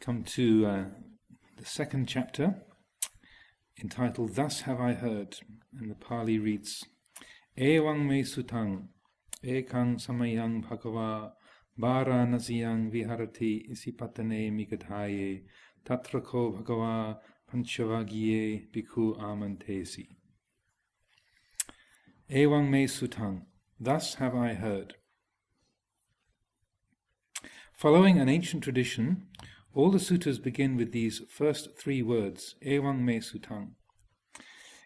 come to the second chapter, entitled Thus Have I Heard, and the Pali reads, Evang me sutang, ekang samayang bhagava, varanasiyang viharati isipatane migadhaye, tatrako bhagava panchavagye bhikkhu amantesi. Evang me sutang, thus have I heard. Following an ancient tradition, all the suttas begin with these first three words, Evang me sutang.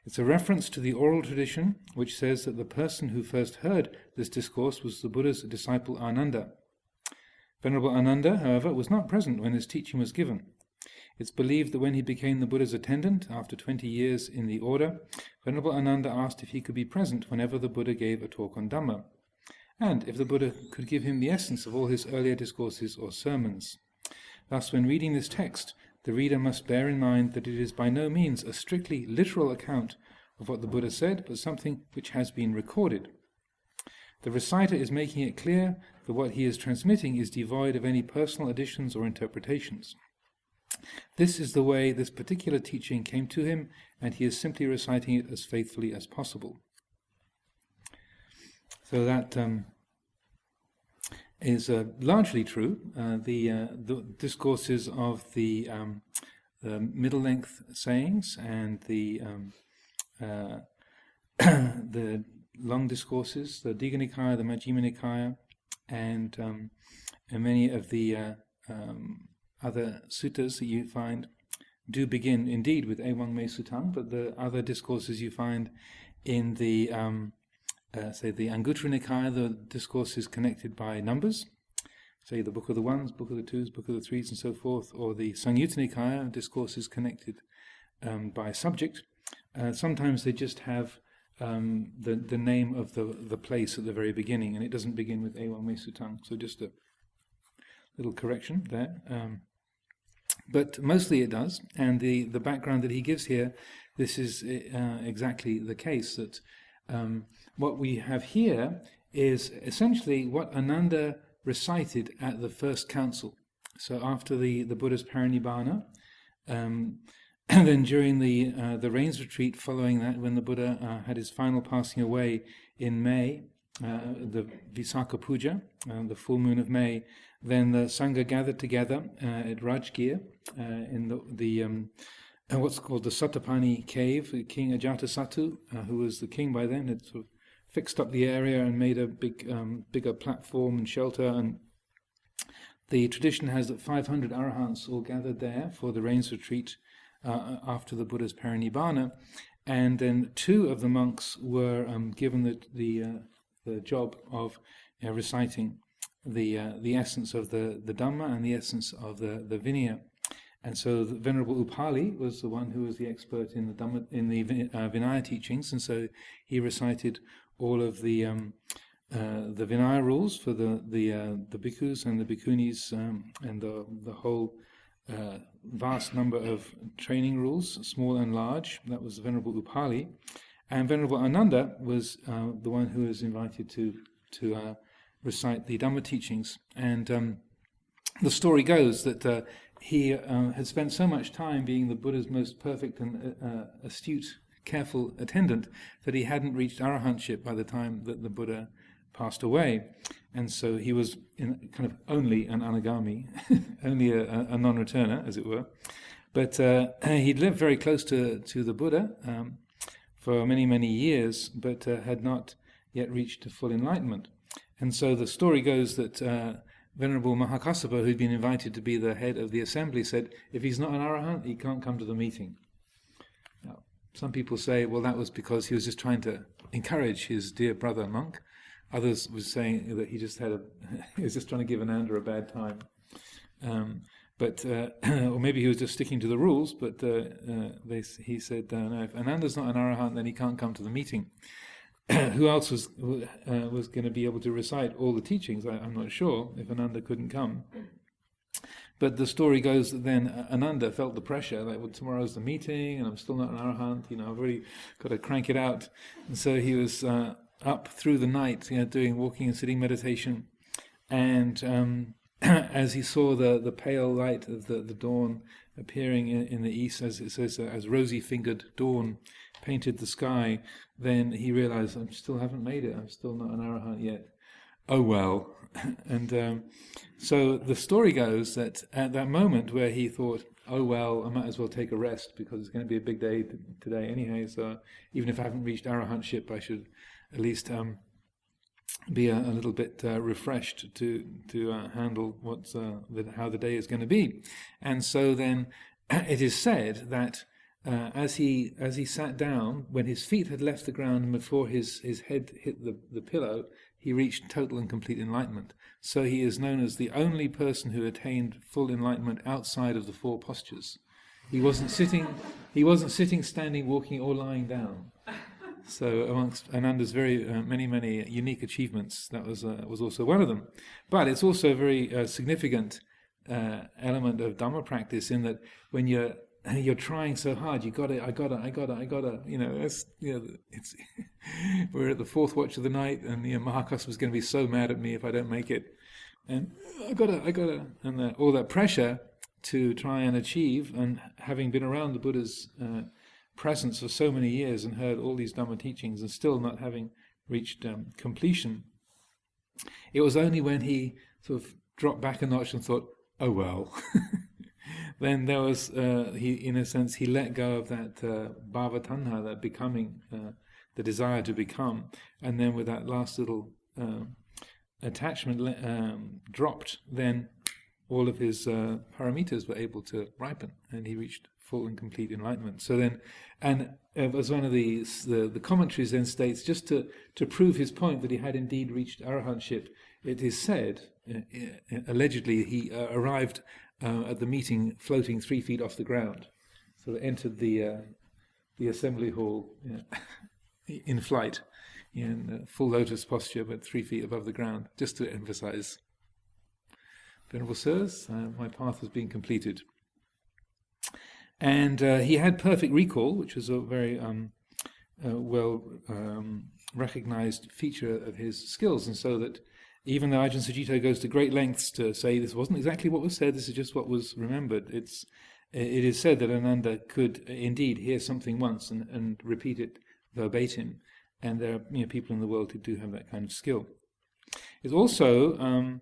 It's a reference to the oral tradition, which says that the person who first heard this discourse was the Buddha's disciple Ananda. Venerable Ananda, however, was not present when his teaching was given. It's believed that when he became the Buddha's attendant, after 20 years in the order, Venerable Ananda asked if he could be present whenever the Buddha gave a talk on Dhamma, and if the Buddha could give him the essence of all his earlier discourses or sermons. Thus, when reading this text, the reader must bear in mind that it is by no means a strictly literal account of what the Buddha said, but something which has been recorded. The reciter is making it clear that what he is transmitting is devoid of any personal additions or interpretations. This is the way this particular teaching came to him, and he is simply reciting it as faithfully as possible. So that is largely true. The discourses of the middle-length sayings and the the long discourses, the Digha Nikaya, the Majjhima Nikaya, and many of the other suttas that you find do begin indeed with Evang me sutang, but the other discourses you find in the say the Anguttara Nikaya, the discourse is connected by numbers, say the Book of the Ones, Book of the Twos, Book of the Threes, and so forth, or the Samyutta Nikaya, discourse is connected by subject. Sometimes they just have the name of the place at the very beginning, and it doesn't begin with Evang me sutang, so just a little correction there. But mostly it does, and the background that he gives here, this is exactly the case, that what we have here is essentially what Ananda recited at the first council. So after the Buddha's parinibbana, and then during the rains retreat following that, when the Buddha had his final passing away in May, the Visakha Puja, the full moon of May, then the Sangha gathered together at Rajgir in the what's called the Satapani cave. King Ajatasattu, who was the king by then, had sort of fixed up the area and made a bigger platform and shelter. And the tradition has that 500 arahants all gathered there for the rains retreat after the Buddha's parinibbana, and then two of the monks were given the job of reciting the essence of the Dhamma and the essence of the Vinaya. And so the Venerable Upali was the one who was the expert in the Dhamma, in the Vinaya teachings, and so he recited all of the Vinaya rules for the bhikkhus and the bhikkhunis, and the whole vast number of training rules, small and large. That was the Venerable Upali, and Venerable Ananda was the one who was invited to recite the Dhamma teachings. And the story goes that he had spent so much time being the Buddha's most perfect and astute, careful attendant that he hadn't reached arahantship by the time that the Buddha passed away. And so he was in kind of only an anagami, only a non-returner, as it were. But he'd lived very close to the Buddha for many, many years, but had not yet reached full enlightenment. And so the story goes that Venerable Mahakassapa, who'd been invited to be the head of the assembly, said, if he's not an arahant, he can't come to the meeting. Now, some people say, well, that was because he was just trying to encourage his dear brother monk. Others were saying that he was just trying to give Ananda a bad time. Or maybe he was just sticking to the rules, but he said, no, if Ananda's not an arahant, then he can't come to the meeting. Who else was going to be able to recite all the teachings? I'm not sure if Ananda couldn't come. But the story goes that then Ananda felt the pressure, like, well, tomorrow's the meeting, and I'm still not an arahant, I've already got to crank it out. And so he was up through the night, doing walking and sitting meditation, and as he saw the pale light of the dawn appearing in the east, as it says, as rosy-fingered dawn painted the sky, then he realized, I still haven't made it, I'm still not an arahant yet. Oh well. And so the story goes that at that moment where he thought, oh well, I might as well take a rest because it's going to be a big day today anyhow, so even if I haven't reached arahantship, I should at least be a little bit refreshed to handle what's how the day is going to be. And so then it is said that as he sat down, when his feet had left the ground and before his head hit the pillow, he reached total and complete enlightenment. So he is known as the only person who attained full enlightenment outside of the four postures. He wasn't sitting, standing, walking, or lying down. So amongst Ananda's very many unique achievements, that was also one of them. But it's also a very significant element of Dhamma practice, in that when you're trying so hard, I gotta, it's we're at the fourth watch of the night, and Mahakaspa's going to be so mad at me if I don't make it, and I gotta, and all that pressure to try and achieve, and having been around the Buddha's presence for so many years and heard all these Dhamma teachings and still not having reached completion, it was only when he sort of dropped back a notch and thought, oh well, then there was, he let go of that bhava tanha, that becoming, the desire to become, and then with that last little attachment dropped, then all of his paramitas were able to ripen, and he reached full and complete enlightenment. So then, and as one of the commentaries then states, just to prove his point that he had indeed reached arahantship, it is said, allegedly, he arrived at the meeting floating 3 feet off the ground. So they entered the assembly hall in flight, in full lotus posture, but 3 feet above the ground, just to emphasize, Venerable Sirs, my path has been completed. And he had perfect recall, which was a very well recognized feature of his skills, and so that even though Ajahn Sucitto goes to great lengths to say this wasn't exactly what was said, this is just what was remembered, it is said that Ananda could indeed hear something once and repeat it verbatim, and there are people in the world who do have that kind of skill. It's also,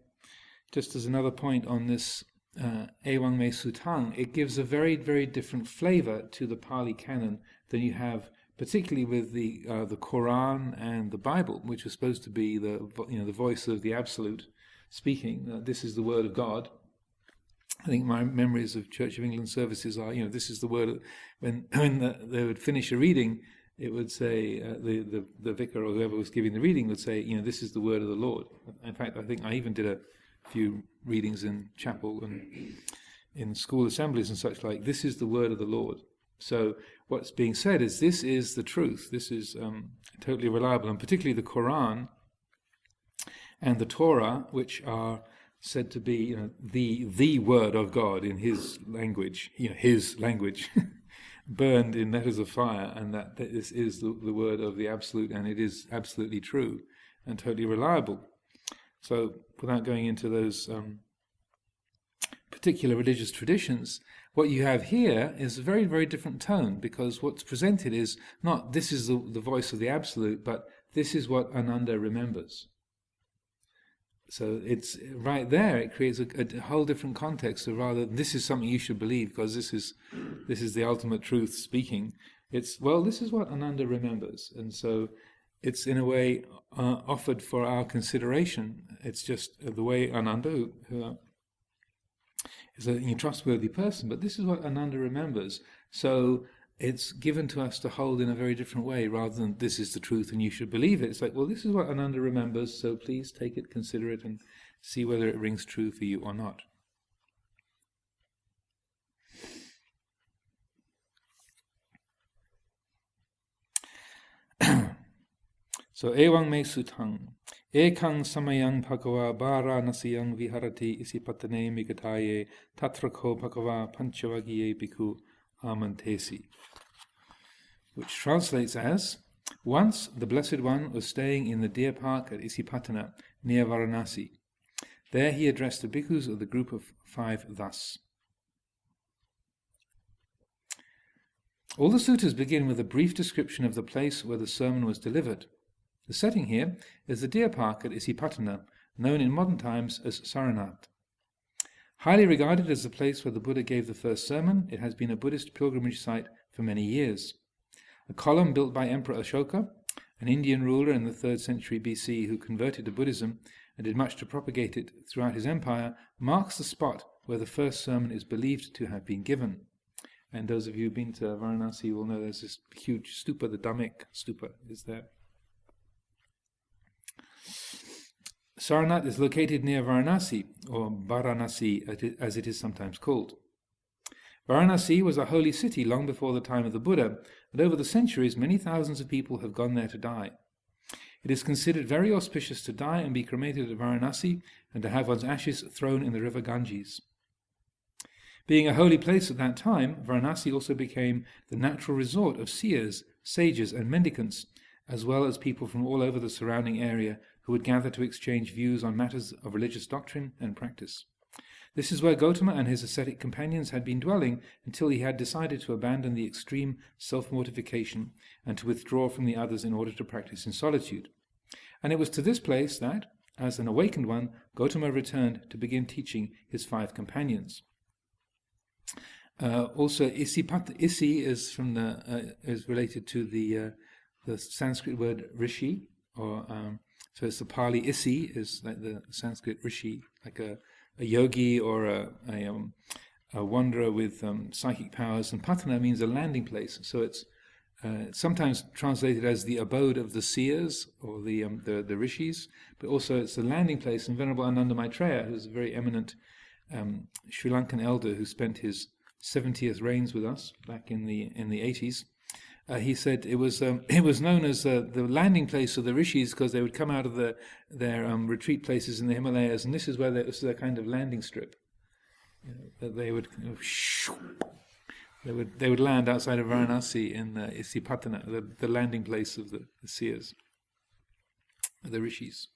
just as another point on this Ewang Me Sutang, it gives a very, very different flavor to the Pali canon than you have, particularly with the Quran and the Bible, which are supposed to be the voice of the Absolute speaking. This is the word of God. I think my memories of Church of England services are, this is the word of, when they would finish a reading, it would say, the vicar or whoever was giving the reading would say, this is the word of the Lord. In fact, I think I even did a few readings in chapel and in school assemblies and such like. This is the word of the Lord. So what's being said is, this is the truth. This is totally reliable, and particularly the Quran and the Torah, which are said to be the word of God in His language, His language, burned in letters of fire, and that this is the word of the Absolute, and it is absolutely true and totally reliable. So, without going into those particular religious traditions, what you have here is a very, very different tone, because what's presented is not this is the voice of the Absolute, but this is what Ananda remembers. So it's right there, it creates a whole different context of rather, this is something you should believe because this is the ultimate truth speaking. It's, well, this is what Ananda remembers, and so it's in a way offered for our consideration. It's just the way Ananda, who is a trustworthy person, but this is what Ananda remembers. So it's given to us to hold in a very different way, rather than this is the truth and you should believe it. It's like, well, this is what Ananda remembers, so please take it, consider it, and see whether it rings true for you or not. So, Ewang Me Sutang, Ekang Samayang Bhagava Bara Nasiyang Viharati Isipatane Migataye Tatrako Bhagava Panchavagiye Bhikkhu Amantesi. Which translates as, once the Blessed One was staying in the deer park at Isipatana, near Varanasi. There he addressed the bhikkhus of the group of 5 thus. All the suttas begin with a brief description of the place where the sermon was delivered. The setting here is the deer park at Isipatana, known in modern times as Saranath. Highly regarded as the place where the Buddha gave the first sermon, it has been a Buddhist pilgrimage site for many years. A column built by Emperor Ashoka, an Indian ruler in the 3rd century BC who converted to Buddhism and did much to propagate it throughout his empire, marks the spot where the first sermon is believed to have been given. And those of you who've been to Varanasi will know there's this huge stupa, the Dhammik stupa is there. Saranath is located near Varanasi, or Varanasi as it is sometimes called. Varanasi was a holy city long before the time of the Buddha, and over the centuries many thousands of people have gone there to die. It is considered very auspicious to die and be cremated at Varanasi, and to have one's ashes thrown in the river Ganges. Being a holy place at that time, Varanasi also became the natural resort of seers, sages and mendicants, as well as people from all over the surrounding area who would gather to exchange views on matters of religious doctrine and practice. This is where Gautama and his ascetic companions had been dwelling until he had decided to abandon the extreme self-mortification and to withdraw from the others in order to practice in solitude. And it was to this place that, as an awakened one, Gautama returned to begin teaching his 5 companions. Also, Isi is from is related to the Sanskrit word rishi, or so it's the Pali Isi is like the Sanskrit rishi, like a yogi or a wanderer with psychic powers, and Patana means a landing place. So it's sometimes translated as the abode of the seers or the rishis, but also it's a landing place. And Venerable Ananda Maitreya, who's a very eminent Sri Lankan elder who spent his 70th reigns with us back in the 80s, he said it was known as the landing place of the rishis because they would come out of their retreat places in the Himalayas, and this is where it was their kind of landing strip. That they would they would land outside of Varanasi in Isipatana, the landing place of the seers, the rishis.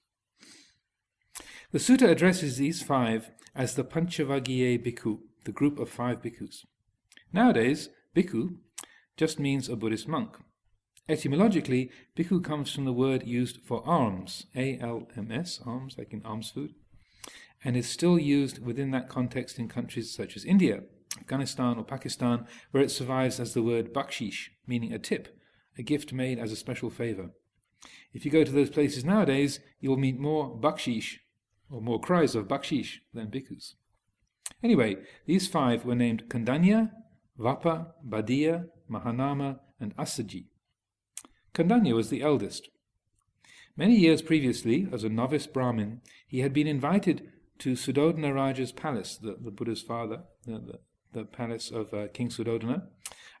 The sutta addresses these 5 as the Panchavaggiye Bhikkhu, the group of 5 bhikkhus. Nowadays, bhikkhu just means a Buddhist monk. Etymologically, bhikkhu comes from the word used for alms, A-L-M-S, alms, like in alms food, and is still used within that context in countries such as India, Afghanistan or Pakistan, where it survives as the word bakshish, meaning a tip, a gift made as a special favour. If you go to those places nowadays, you will meet more bakshish, or more cries of bakshish, than bhikkhus. Anyway, these 5 were named Kandanya, Vapa, Badiya, Mahanama, and Asaji. Kandanya was the eldest. Many years previously, as a novice Brahmin, he had been invited to Suddhodana Raja's palace, the Buddha's father, the palace of King Suddhodana,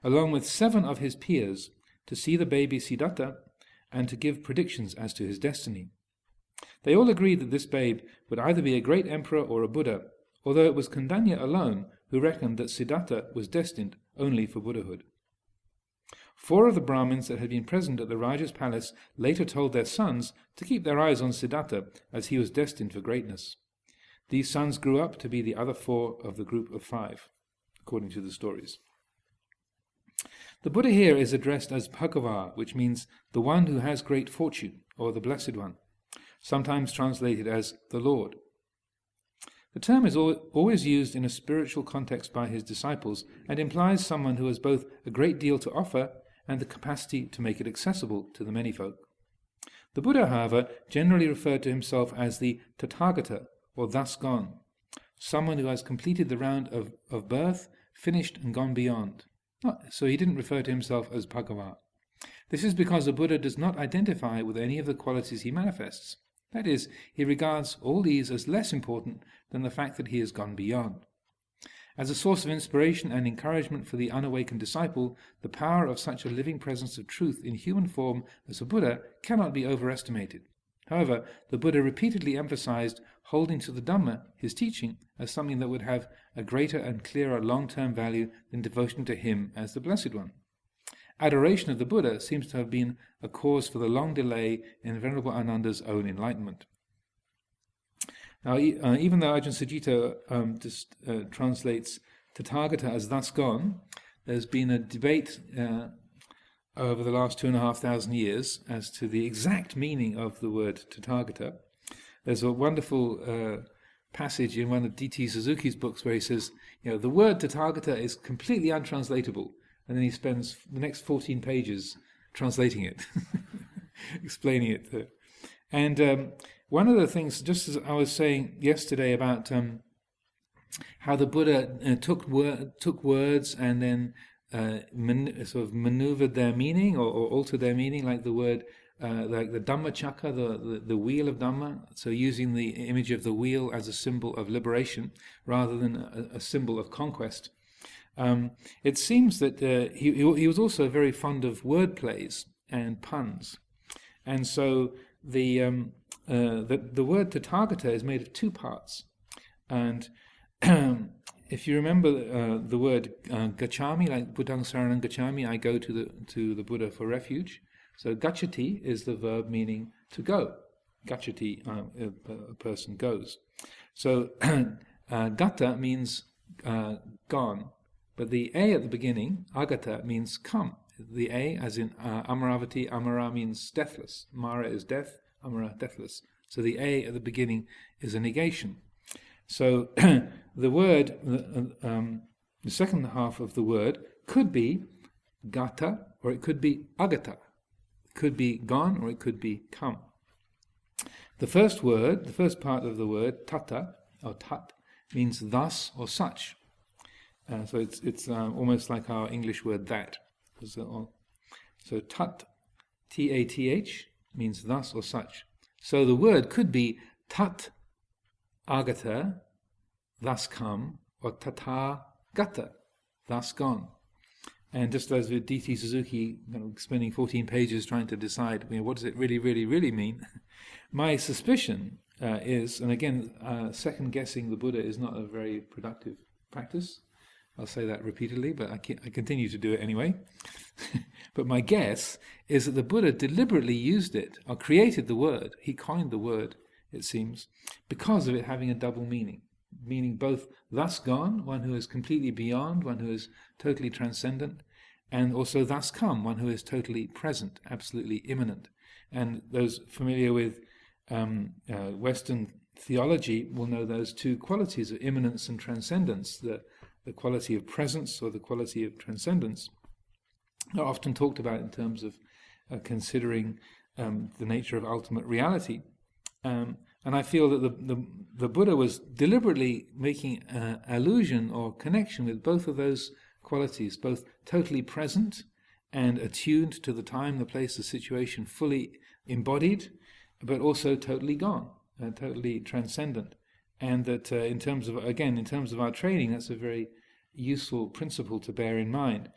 along with 7 of his peers, to see the baby Siddhartha and to give predictions as to his destiny. They all agreed that this babe would either be a great emperor or a Buddha, although it was Kandanya alone who reckoned that Siddhartha was destined only for Buddhahood. 4 of the Brahmins that had been present at the Raja's palace later told their sons to keep their eyes on Siddhartha, as he was destined for greatness. These sons grew up to be the other 4 of the group of 5, according to the stories. The Buddha here is addressed as Bhagava, which means the one who has great fortune, or the Blessed One, sometimes translated as the Lord. The term is always used in a spiritual context by his disciples and implies someone who has both a great deal to offer and the capacity to make it accessible to the many folk. The Buddha, however, generally referred to himself as the Tathagata, or thus gone, someone who has completed the round of birth, finished and gone beyond. So he didn't refer to himself as Bhagava. This is because the Buddha does not identify with any of the qualities he manifests. That is, he regards all these as less important than the fact that he has gone beyond. As a source of inspiration and encouragement for the unawakened disciple, the power of such a living presence of truth in human form as a Buddha cannot be overestimated. However, the Buddha repeatedly emphasized holding to the Dhamma, his teaching, as something that would have a greater and clearer long-term value than devotion to him as the Blessed One. Adoration of the Buddha seems to have been a cause for the long delay in Venerable Ananda's own enlightenment. Now, even though Ajahn Sucitto translates Tathagata as thus gone, there's been a debate over the last 2,500 years as to the exact meaning of the word Tathagata. There's a wonderful passage in one of D.T. Suzuki's books where he says, the word Tathagata is completely untranslatable, and then he spends the next 14 pages translating it, explaining it. And one of the things, just as I was saying yesterday about how the Buddha took words and then sort of maneuvered their meaning or altered their meaning, like the word, like the Dhamma chakra, the wheel of Dhamma, so using the image of the wheel as a symbol of liberation rather than a symbol of conquest. It seems that he was also very fond of word plays and puns, and so the word Tathagata is made of two parts. And if you remember the word gacchami, like Buddhaṃ saranam gacchami, I go to the Buddha for refuge. So gacchati is the verb meaning to go. Gacchati, a person goes. So gata means gone, but the a at the beginning, agata, means come. The a, as in Amaravati, Amara means deathless. Mara is death, Amara deathless. So the a at the beginning is a negation. So the word, the second half of the word could be gata or it could be agata. It could be gone or it could be come. The first word, the first part of the word, tata or tat, means thus or such. So it's almost like our English word that. So tat, T-A-T-H, means thus or such. So the word could be tat agata, thus come, or tata gata, thus gone. And just as with D.T. Suzuki, spending 14 pages trying to decide, what does it really, really, really mean? My suspicion is, and again, second-guessing the Buddha is not a very productive practice. I'll say that repeatedly, but I continue to do it anyway. But my guess is that the Buddha deliberately used it, or created the word. He coined the word, it seems, because of it having a double meaning. Meaning both thus gone, one who is completely beyond, one who is totally transcendent, and also thus come, one who is totally present, absolutely immanent. And those familiar with Western theology will know those two qualities of immanence and transcendence, the quality of presence or the quality of transcendence, are often talked about in terms of considering the nature of ultimate reality. And I feel that the Buddha was deliberately making allusion or connection with both of those qualities, both totally present and attuned to the time, the place, the situation, fully embodied, but also totally gone, totally transcendent. And that in terms of our training, that's a very useful principle to bear in mind.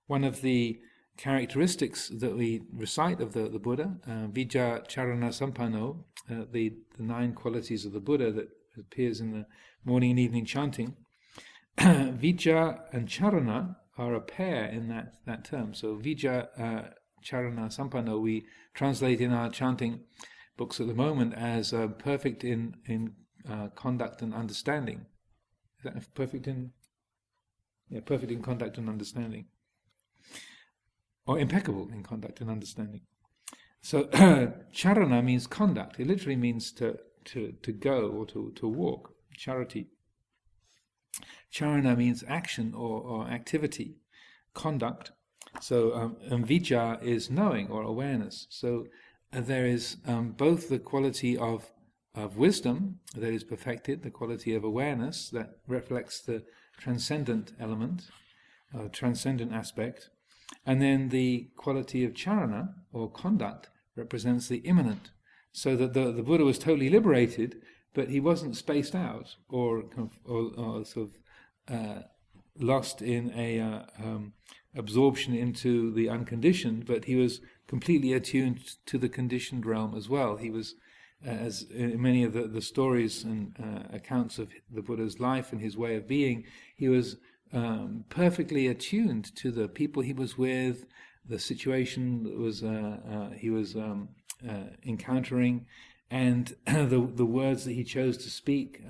One of the characteristics that we recite of the Buddha, Vijja Charana Sampanno, the 9 qualities of the Buddha that appears in the morning and evening chanting, Vijja and Charana are a pair in that term. So Vijja Charana Sampanno we translate in our chanting books at the moment as perfect in conduct and understanding. Is that perfect in conduct and understanding? Or impeccable in conduct and understanding. So charana means conduct. It literally means to go or to walk. Charity. Charana means action or activity, conduct. So vijja is knowing or awareness. So there is both the quality of wisdom that is perfected, the quality of awareness that reflects the transcendent element, transcendent aspect, and then the quality of charana or conduct represents the immanent. So that the Buddha was totally liberated, but he wasn't spaced out or sort of lost in a absorption into the unconditioned, but he was completely attuned to the conditioned realm as well. He was, as in many of the stories and accounts of the Buddha's life and his way of being, he was perfectly attuned to the people he was with, the situation that was he was encountering, and the words that he chose to speak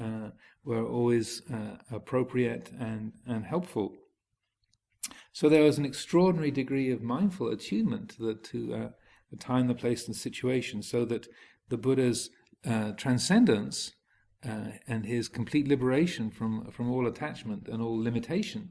were always appropriate and helpful. So there was an extraordinary degree of mindful attunement to the time, the place, and the situation, so that the Buddha's transcendence and his complete liberation from all attachment and all limitation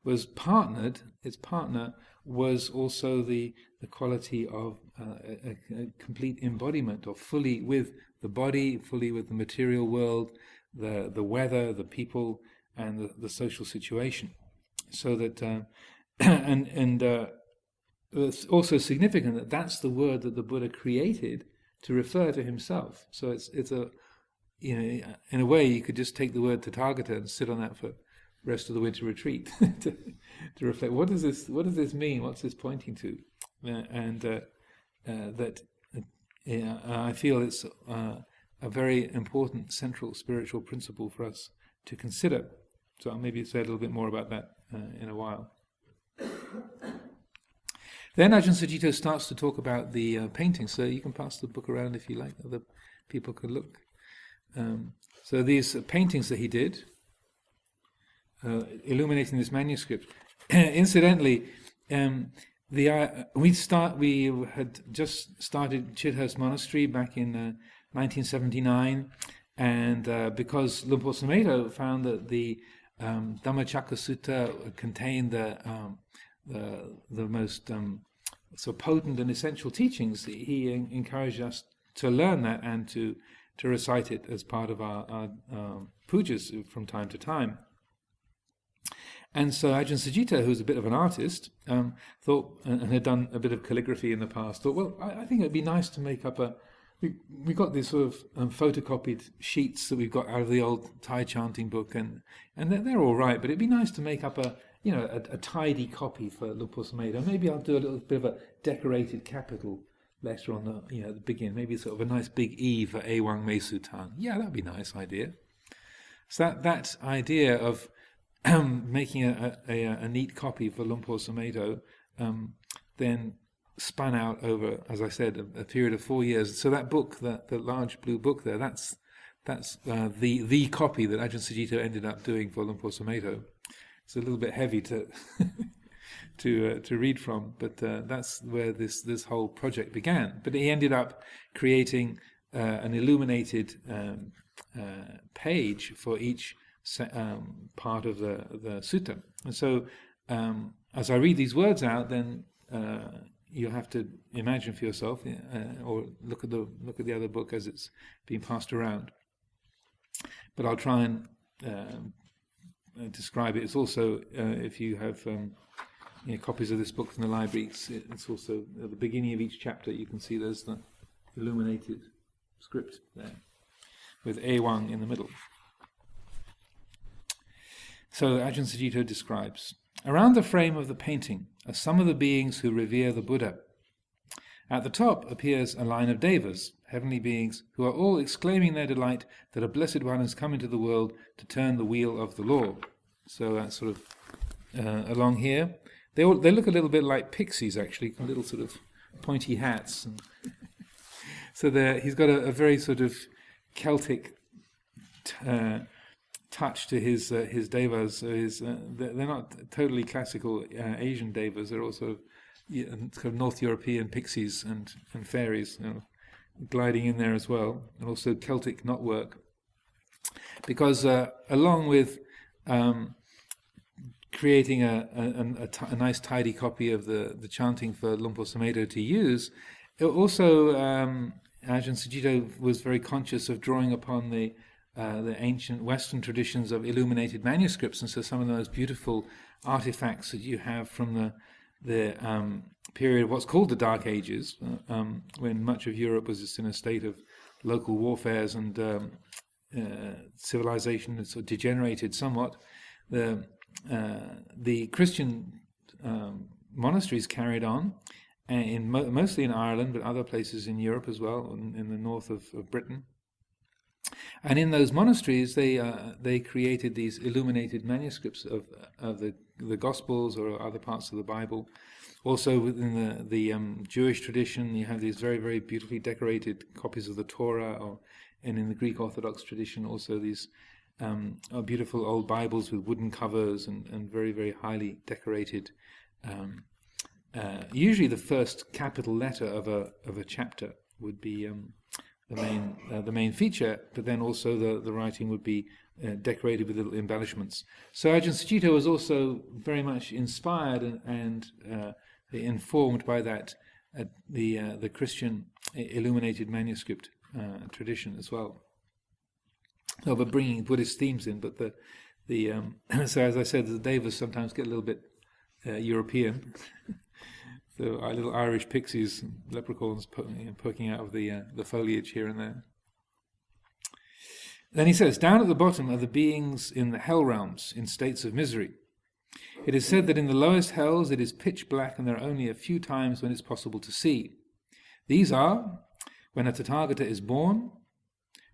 was partnered. Its partner was also the quality of a complete embodiment, or fully with the body, fully with the material world, the weather, the people, and the social situation. So that it's also significant that that's the word that the Buddha created to refer to himself. So it's a, in a way, you could just take the word Tathagata and sit on that for the rest of the winter retreat to reflect. What does this mean? What's this pointing to? I feel it's a very important central spiritual principle for us to consider. So I'll maybe say a little bit more about that in a while. Then Ajahn Sucitto starts to talk about the paintings. So you can pass the book around if you like. Other people can look. So these paintings that he did, illuminating this manuscript. Incidentally, we had just started Chithurst Monastery back in 1979, and because Luang Por Sumedho found that the Dhammacakka Sutta contained the most so potent and essential teachings, he encouraged us to learn that and to recite it as part of our pujas from time to time. And so Ajahn Sucitto, who's a bit of an artist, thought, and had done a bit of calligraphy in the past, thought, well, I think it'd be nice to make up we got these sort of photocopied sheets that we've got out of the old Thai chanting book, and they're all right, but it'd be nice to make up a tidy copy for Luang Por Sumedho. Maybe I'll do a little bit of a decorated capital letter on the at the beginning. Maybe sort of a nice big E for Ewang Me Sutan. Yeah, that'd be a nice idea. So that idea of making a neat copy for Luang Por Sumedho then spun out over, as I said, a period of 4 years. So that book, the large blue book there, that's the copy that Ajahn Sucitto ended up doing for Luang Por Sumedho. It's a little bit heavy to to read from, but that's where this whole project began. But he ended up creating an illuminated page for each part of the sutta. And so, as I read these words out, then you have to imagine for yourself, or look at the other book as it's being passed around. But I'll try and describe it. It's also, if you have copies of this book from the library, it's also at the beginning of each chapter. You can see there's the illuminated script there with Ewang in the middle. So Ajahn Sucitto describes, around the frame of the painting are some of the beings who revere the Buddha. At the top appears a line of devas, heavenly beings, who are all exclaiming their delight that a Blessed One has come into the world to turn the wheel of the law. So that's sort of along here. They look a little bit like pixies, actually, little sort of pointy hats. And so he's got a very sort of Celtic touch to his devas. So they're not totally classical Asian devas. They're also kind of North European pixies and fairies, gliding in there as well, and also Celtic knotwork. Because along with creating a nice tidy copy of the chanting for Luang Por Sumedho to use, it also Ajahn Sucitto was very conscious of drawing upon the ancient Western traditions of illuminated manuscripts, and so some of those beautiful artifacts that you have from the period of what's called the Dark Ages, when much of Europe was just in a state of local warfares and civilization had sort of degenerated somewhat. The Christian monasteries carried on, mostly in Ireland, but other places in Europe as well, in the north of Britain. And in those monasteries, they created these illuminated manuscripts of the Gospels or other parts of the Bible. Also within the Jewish tradition, you have these very, very beautifully decorated copies of the Torah, and in the Greek Orthodox tradition, also these beautiful old Bibles with wooden covers and very, very highly decorated. Usually, the first capital letter of a chapter would be the main feature, but then also the writing would be decorated with little embellishments. So Ajahn Sucitto was also very much inspired and informed by that the Christian illuminated manuscript tradition as well. So we're bringing Buddhist themes in, but so as I said, the devas sometimes get a little bit European. So our little Irish pixies, leprechauns, poking out of the foliage here and there. Then he says, down at the bottom are the beings in the hell realms, in states of misery. It is said that in the lowest hells it is pitch black and there are only a few times when it's possible to see. These are when a Tathagata is born,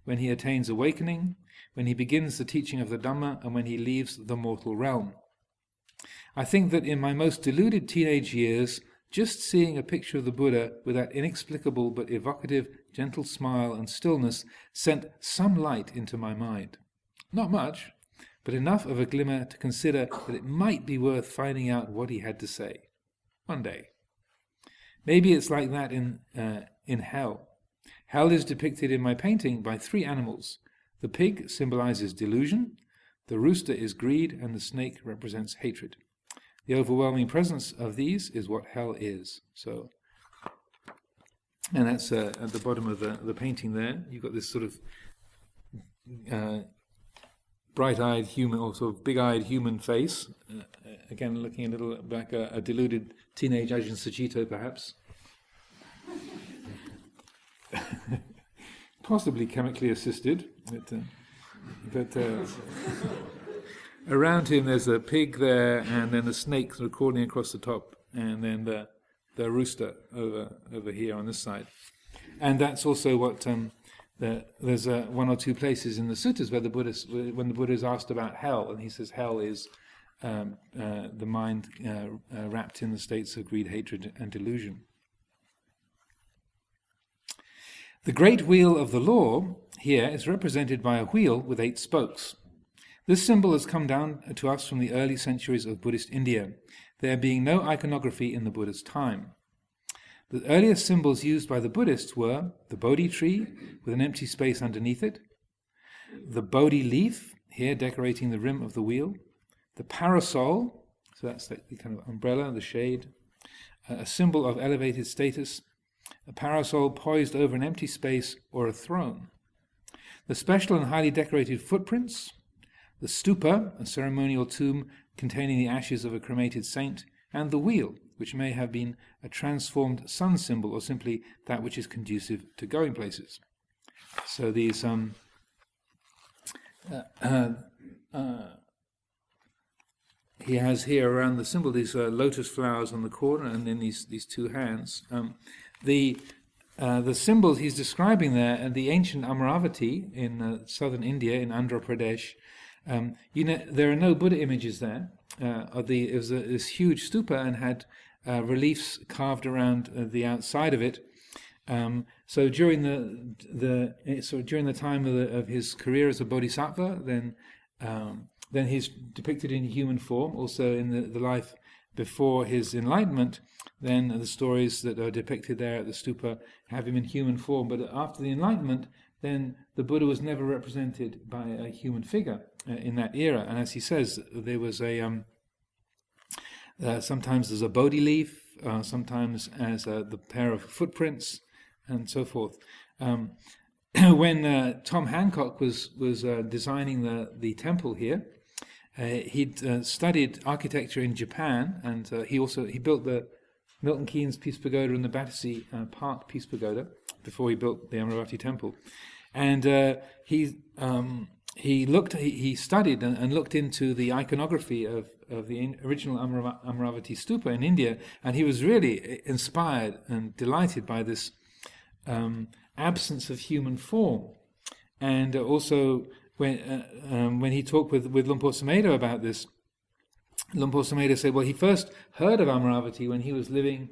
when he attains awakening, when he begins the teaching of the Dhamma, and when he leaves the mortal realm. I think that in my most deluded teenage years, just seeing a picture of the Buddha with that inexplicable but evocative, gentle smile and stillness sent some light into my mind. Not much, but enough of a glimmer to consider that it might be worth finding out what he had to say. One day. Maybe it's like that in hell. Hell is depicted in my painting by 3 animals. The pig symbolizes delusion, the rooster is greed, and the snake represents hatred. The overwhelming presence of these is what hell is. So, and that's at the bottom of the painting there. You've got this sort of bright-eyed human, or sort of big-eyed human face. Again, looking a little like a deluded teenage Ajahn Sucitto, perhaps. Possibly chemically assisted, but around him there's a pig there, and then the snake sort of crawling across the top, and then the rooster over here on this side. And that's also what there's 1 or 2 places in the suttas where when the Buddha is asked about hell, and he says hell is the mind wrapped in the states of greed, hatred, and delusion. The great wheel of the law here is represented by a wheel with 8 spokes. This symbol has come down to us from the early centuries of Buddhist India, there being no iconography in the Buddha's time. The earliest symbols used by the Buddhists were the Bodhi tree with an empty space underneath it, the Bodhi leaf, here decorating the rim of the wheel, the parasol, so that's the kind of umbrella, the shade, a symbol of elevated status, a parasol poised over an empty space or a throne, the special and highly decorated footprints, the stupa, a ceremonial tomb containing the ashes of a cremated saint, and the wheel, which may have been a transformed sun symbol or simply that which is conducive to going places. So these he has here around the symbol these lotus flowers on the corner, and then these 2 hands. The symbols he's describing there, and the ancient Amaravati in southern India, in Andhra Pradesh, there are no Buddha images there. It was this huge stupa and had reliefs carved around the outside of it. So during the time of his career as a bodhisattva, then he's depicted in human form. Also in the life before his enlightenment, then the stories that are depicted there at the stupa have him in human form. But after the enlightenment, then the Buddha was never represented by a human figure in that era. And as he says, there was sometimes there's a Bodhi leaf, sometimes as the pair of footprints, and so forth. When Tom Hancock was designing the temple here, he'd studied architecture in Japan, and he built the Milton Keynes Peace Pagoda and the Battersea Park Peace Pagoda before he built the Amaravati temple. And he studied and looked into the iconography of the original Amaravati stupa in India, and he was really inspired and delighted by this absence of human form And also when he talked with Luang Por Sumedho about this, Luang Por Sumedho said, well, he first heard of Amaravati when he was living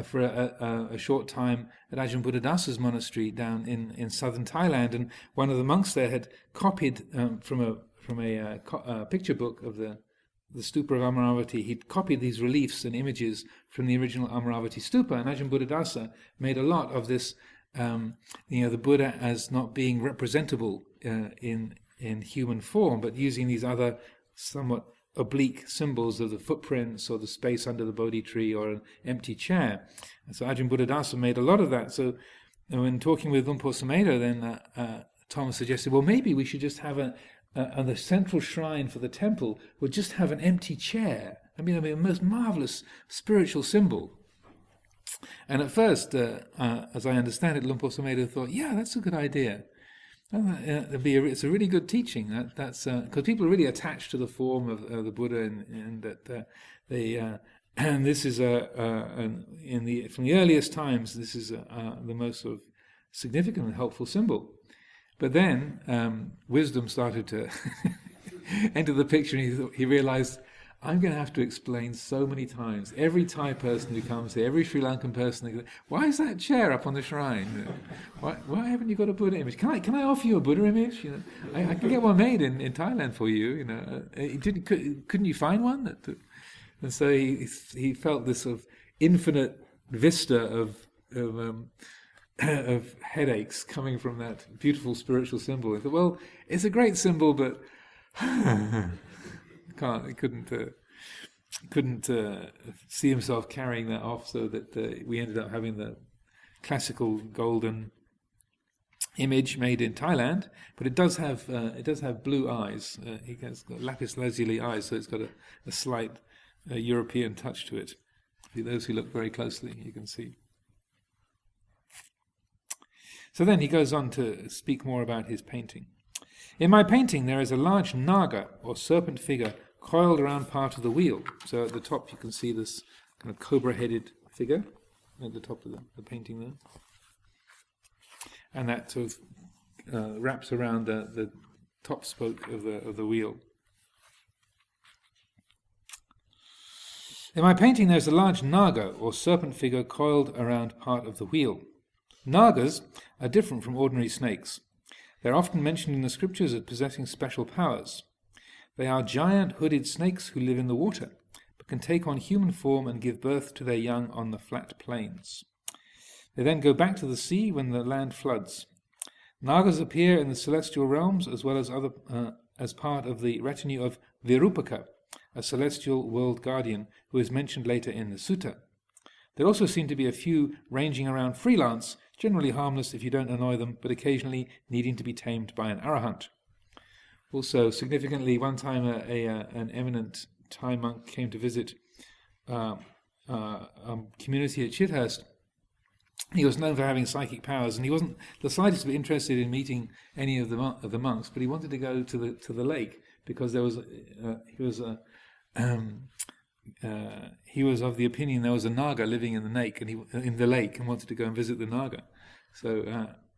for a short time at Ajahn Buddhadasa's monastery down in southern Thailand, and one of the monks there had copied from a picture book of the stupa of Amaravati. He'd copied these reliefs and images from the original Amaravati stupa, and Ajahn Buddhadasa made a lot of this, the Buddha as not being representable in human form, but using these other somewhat oblique symbols of the footprints or the space under the Bodhi tree or an empty chair. And so Ajahn Buddhadasa made a lot of that. So when talking with Luang Por Sumedho, then Thomas suggested, well, maybe we should just have on the central shrine for the temple, we'll just have an empty chair. I mean, a most marvelous spiritual symbol. And at first, as I understand it, Luang Por Sumedho thought, yeah, that's a good idea. It's a really good teaching. That's because people are really attached to the form of the Buddha, and that and this is from the earliest times. This is the most sort of significant and helpful symbol. But then wisdom started to enter the picture, and he realized, I'm going to have to explain so many times. Every Thai person who comes here, every Sri Lankan person, why is that chair up on the shrine? Why haven't you got a Buddha image? Can I offer you a Buddha image? I can get one made in Thailand for you. Couldn't you find one? And so he felt this sort of infinite vista of headaches coming from that beautiful spiritual symbol. He thought, well, it's a great symbol, but couldn't see himself carrying that off, so that we ended up having the classical golden image made in Thailand. But it does have blue eyes. He has got lapis lazuli eyes, so it's got a slight European touch to it. For those who look very closely, you can see. So then he goes on to speak more about his painting. In my painting there is a large naga, or serpent figure, coiled around part of the wheel. So at the top you can see this kind of cobra-headed figure at the top of the painting there. And that sort of wraps around the top spoke of the wheel. In my painting there is a large naga, or serpent figure, coiled around part of the wheel. Nagas are different from ordinary snakes. They are often mentioned in the scriptures as possessing special powers. They are giant hooded snakes who live in the water, but can take on human form and give birth to their young on the flat plains. They then go back to the sea when the land floods. Nagas appear in the celestial realms as well as as part of the retinue of Virupaka, a celestial world guardian who is mentioned later in the sutta. There also seem to be a few ranging around freelance, generally harmless if you don't annoy them, but occasionally needing to be tamed by an arahant. Also, significantly, one time an eminent Thai monk came to visit a community at Chithurst. He was known for having psychic powers, and he wasn't the slightest bit interested in meeting any of the monks, but he wanted to go to the lake because he was of the opinion there was a naga living in the lake, and wanted to go and visit the naga. So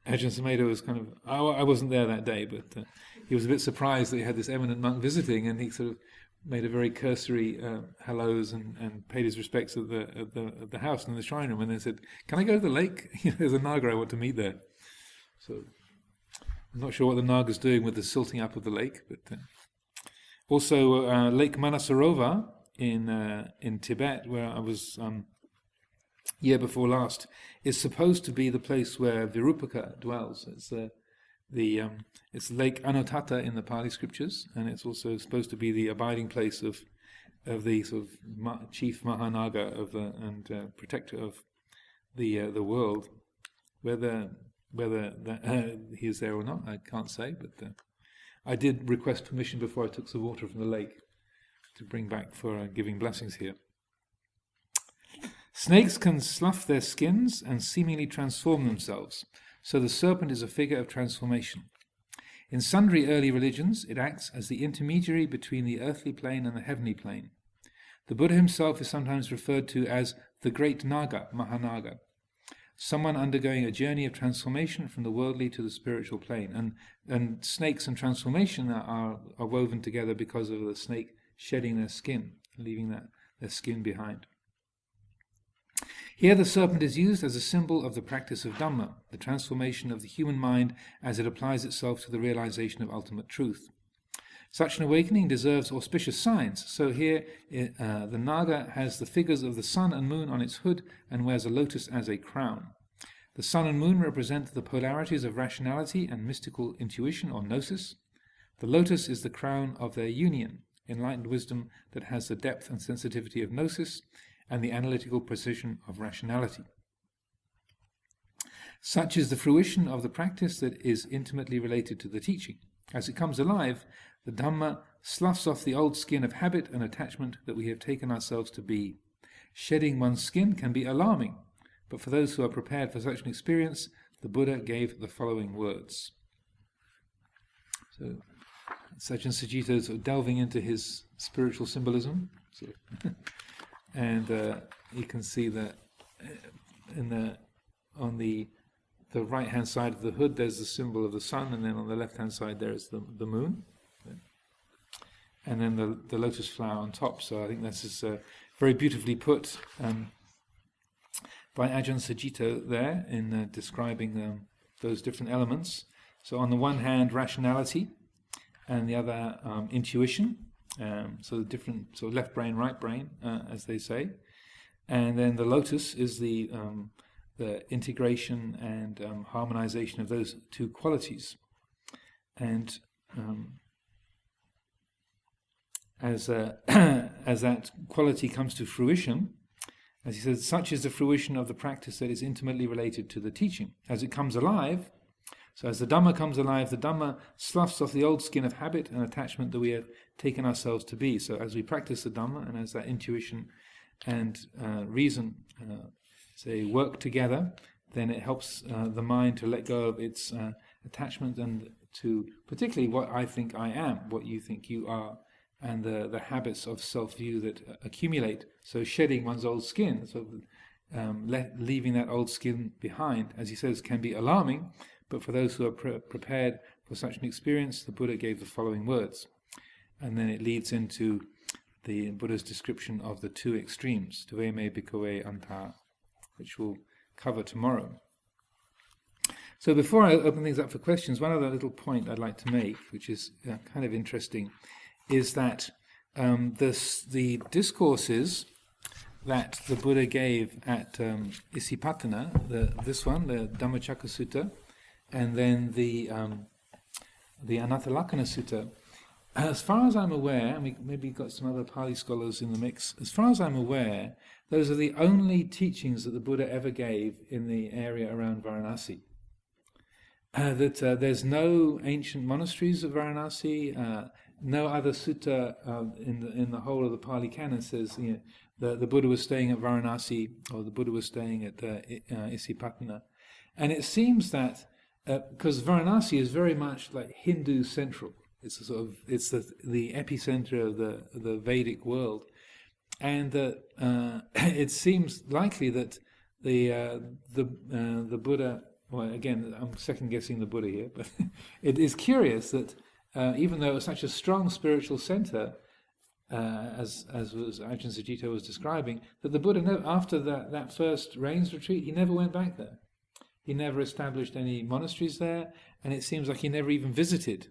Ajahn Sumedho was kind of, I wasn't there that day, but he was a bit surprised that he had this eminent monk visiting, and he sort of made a very cursory hellos and paid his respects at the house and in the shrine room, and then said, "Can I go to the lake? There's a naga I want to meet there." So I'm not sure what the naga's doing with the silting up of the lake, but also Lake Manasarova in Tibet, where I was year before last, is supposed to be the place where Virupaka dwells. It's Lake Anuttata in the Pali scriptures, and it's also supposed to be the abiding place of the sort of chief Mahanaga and protector of the world. Whether he is there or not, I can't say, but I did request permission before I took some water from the lake to bring back for giving blessings here. Snakes can slough their skins and seemingly transform themselves, so the serpent is a figure of transformation. In sundry early religions, it acts as the intermediary between the earthly plane and the heavenly plane. The Buddha himself is sometimes referred to as the great Naga, Mahanaga. someone undergoing a journey of transformation from the worldly to the spiritual plane. And snakes and transformation are woven together because of the snake shedding their skin, leaving their skin behind. Here the serpent is used as a symbol of the practice of Dhamma, the transformation of the human mind as it applies itself to the realization of ultimate truth. Such an awakening deserves auspicious signs. So here the Naga has the figures of the sun and moon on its hood and wears a lotus as a crown. The sun and moon represent the polarities of rationality and mystical intuition or gnosis. The lotus is the crown of their union, enlightened wisdom that has the depth and sensitivity of gnosis and the analytical precision of rationality. Such is the fruition of the practice that is intimately related to the teaching. As it comes alive, the Dhamma sloughs off the old skin of habit and attachment that we have taken ourselves to be. Shedding one's skin can be alarming, but for those who are prepared for such an experience, the Buddha gave the following words. So, Ajahn Sucitto is delving into his spiritual symbolism. And you can see that on the right-hand side of the hood there's the symbol of the sun, and then on the left-hand side there is the moon, and then the lotus flower on top. So I think this is very beautifully put by Ajahn Sucitto there in describing those different elements. So on the one hand, rationality, and the other intuition. So the different sort of left brain, right brain, as they say, and then the lotus is the integration and harmonization of those two qualities. And as that quality comes to fruition, as he says, such is the fruition of the practice that is intimately related to the teaching. As it comes alive, so as the Dhamma comes alive, the Dhamma sloughs off the old skin of habit and attachment that we have taken ourselves to be. So as we practice the Dhamma, and as that intuition and reason work together, then it helps the mind to let go of its attachment and to particularly what I think I am, what you think you are, and the habits of self-view that accumulate. So shedding one's old skin, leaving that old skin behind, as he says, can be alarming, but for those who are prepared for such an experience, the Buddha gave the following words. And then it leads into the Buddha's description of the two extremes, Tveme Bhikkhave Anta, which we'll cover tomorrow. So before I open things up for questions, one other little point I'd like to make, which is kind of interesting, is that the discourses that the Buddha gave at Isipatana, this one, the Dhammacakka Sutta, and then the Anathalakkana Sutta, as far as I'm aware, and we maybe got some other Pali scholars in the mix, as far as I'm aware, those are the only teachings that the Buddha ever gave in the area around Varanasi. There's no ancient monasteries of Varanasi, no other sutta in the whole of the Pali Canon says the Buddha was staying at Varanasi, or the Buddha was staying at Isipatana. And it seems that because Varanasi is very much like Hindu central, it's the epicenter of the Vedic world, and it seems likely that the Buddha. Well, again, I'm second guessing the Buddha here, but it is curious that even though it was such a strong spiritual center, as was Ajahn Sucitto was describing, that the Buddha, after that first rains retreat, he never went back there. He never established any monasteries there, and it seems like he never even visited.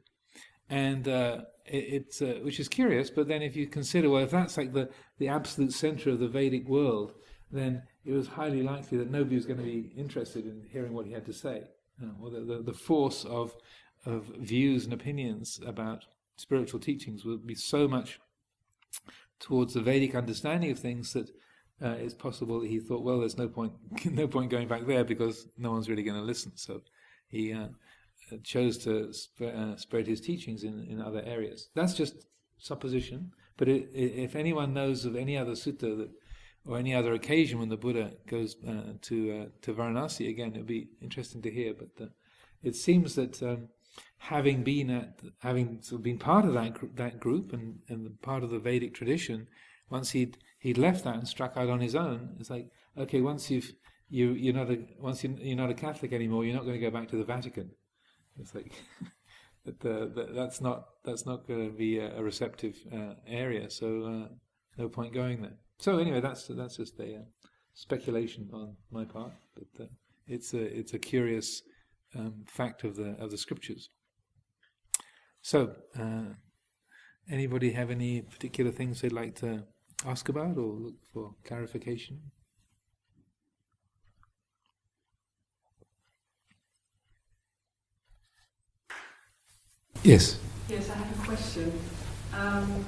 And it's which is curious. But then, if you consider, well, if that's like the absolute center of the Vedic world, then it was highly likely that nobody was going to be interested in hearing what he had to say. Or the force of views and opinions about spiritual teachings would be so much towards the Vedic understanding of things that it's possible that he thought, well, there's no point going back there because no one's really going to listen. So he chose to spread his teachings in other areas. That's just supposition. But if anyone knows of any other sutta or any other occasion when the Buddha goes to Varanasi, again, it would be interesting to hear. But it seems that having been part of that group and part of the Vedic tradition, once he'd left that and struck out on his own, it's like, okay, once you've you're not once you're not a Catholic anymore, you're not going to go back to the Vatican. It's like that's not going to be a receptive area. So no point going there. So anyway, that's just a speculation on my part, but it's a curious fact of the scriptures. So, anybody have any particular things they'd like to ask about or look for clarification? Yes. Yes, I have a question. I've been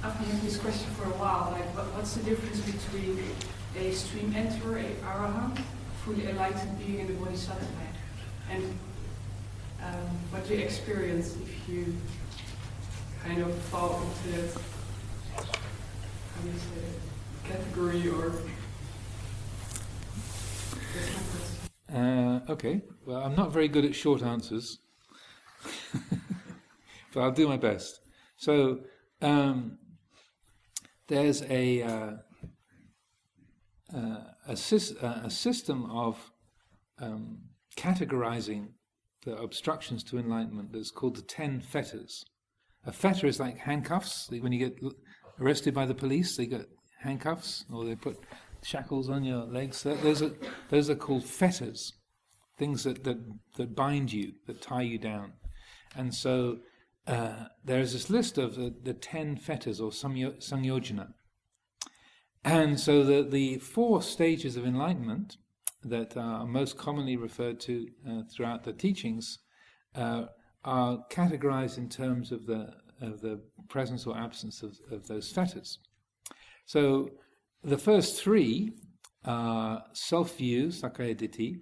having this question for a while. Like, what's the difference between a stream enterer, a arahant, fully enlightened being, and a bodhisattva? And what do you experience if you kind of fall into that, how do you say it, category, or that's my question. Okay. Well, I'm not very good at short answers, but I'll do my best. So there's a system of categorizing the obstructions to enlightenment that's called the 10 fetters. A fetter is like handcuffs. When you get arrested by the police, they get handcuffs, or they put shackles on your legs. Those are called fetters, things that bind you, that tie you down. And so there is this list of the 10 fetters, or sangyojana. And so the 4 stages of enlightenment that are most commonly referred to throughout the teachings are categorized in terms of the presence or absence of those fetters. So the first 3 are self-view, sakkaya ditthi,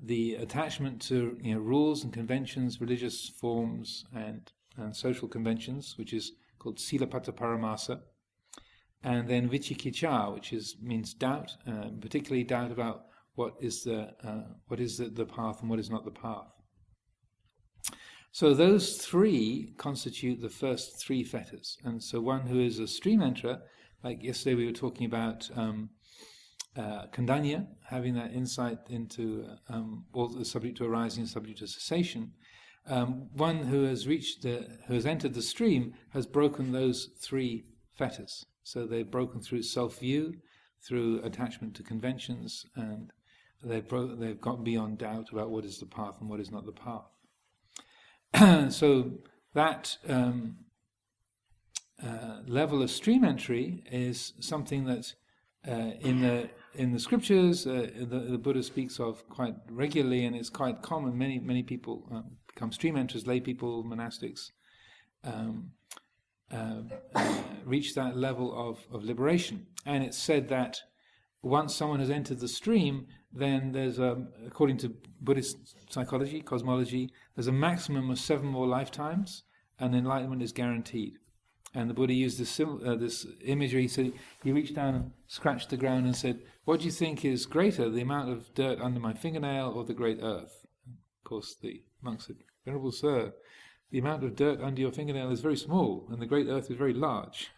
the attachment to rules and conventions, religious forms and social conventions, which is called silappata paramasa, and then vicikicca, which means doubt, particularly doubt about what is the path and what is not the path. So those 3 constitute the first 3 fetters. And so one who is a stream enterer, like yesterday we were talking about Kandanya, having that insight into all the subject to arising and subject to cessation, one who has who has entered the stream has broken those 3 fetters. So they've broken through self-view, through attachment to conventions, and they've gone beyond doubt about what is the path and what is not the path. So that level of stream entry is something that in the scriptures the Buddha speaks of quite regularly, and it's quite common. Many people become stream enterers, lay people, monastics. Reach that level of liberation. And it's said that once someone has entered the stream, then there's according to Buddhist psychology, cosmology, there's a maximum of 7 more lifetimes, and enlightenment is guaranteed. And the Buddha used this imagery. He said, he reached down and scratched the ground and said, what do you think is greater, the amount of dirt under my fingernail or the great earth? Of course the monk said, Venerable Sir, the amount of dirt under your fingernail is very small, and the great earth is very large.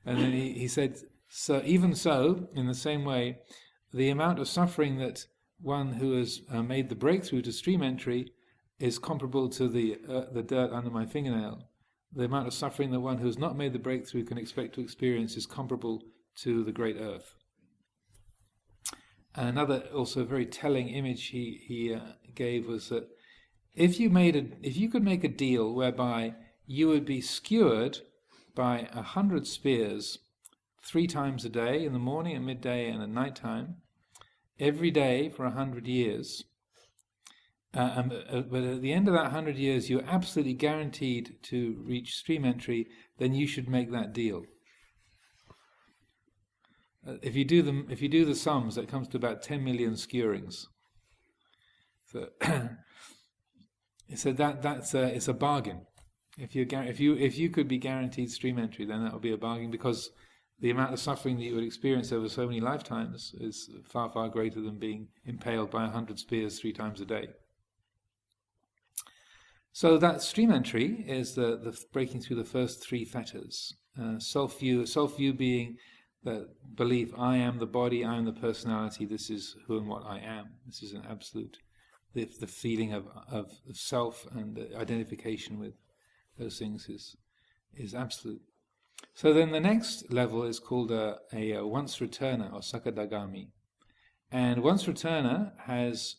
And then he said, so even so, in the same way, the amount of suffering that one who has made the breakthrough to stream entry is comparable to the dirt under my fingernail. The amount of suffering that one who has not made the breakthrough can expect to experience is comparable to the great earth. Another also very telling image he gave was that if you could make a deal whereby you would be skewered by 100 spears 3 times a day, in the morning, at midday, and at night time, every day for 100 years, but at the end of that 100 years you're absolutely guaranteed to reach stream entry, then you should make that deal. If you do the sums, that comes to about 10 million skewerings. So so it's a bargain. If you could be guaranteed stream entry, then that would be a bargain, because the amount of suffering that you would experience over so many lifetimes is far, far greater than being impaled by 100 spears 3 times a day. So that stream entry is the breaking through the first 3 fetters. Self-view being the belief, I am the body, I am the personality, this is who and what I am. This is an absolute, the feeling of self and identification with those things is absolute. So then the next level is called a once returner, or sakadagami. And once returner has